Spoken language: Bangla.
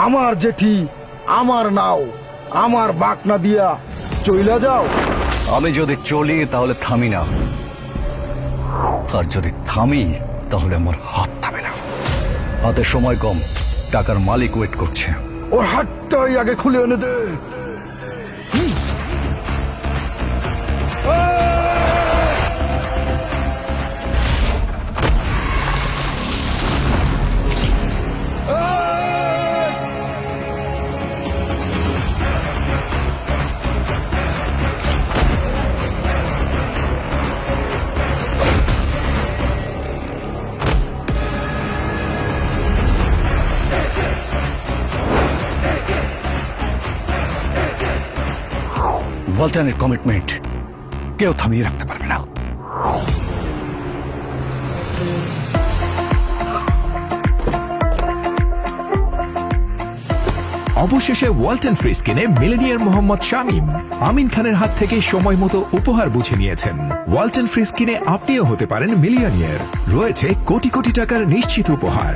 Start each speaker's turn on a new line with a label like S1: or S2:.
S1: আমার জেঠি, আমার নাও, আমার বাক না দিয়া চইলা যাও।
S2: আমি যদি চলি তাহলে থামি না, আর যদি থামি তাহলে আমার হাত থামে না। হাতে সময় কম, টাকার মালিক ওয়েট করছে।
S1: ওর হাতটাই আগে খুলে এনে দে।
S2: ওয়ালটনের কমিটমেন্ট কেউ থামিয়ে রাখতে পারবে না।
S3: অবশেষে ওয়ালটন ফ্রিজ কিনে মিলেনিয়ার মোহাম্মদ শামীম আমিন খানের হাত থেকে সময় মতো উপহার বুঝে নিয়েছেন। ওয়ালটন ফ্রিজ কিনে আপনিও হতে পারেন মিলিয়নিয়ার। রয়েছে কোটি কোটি টাকার নিশ্চিত উপহার।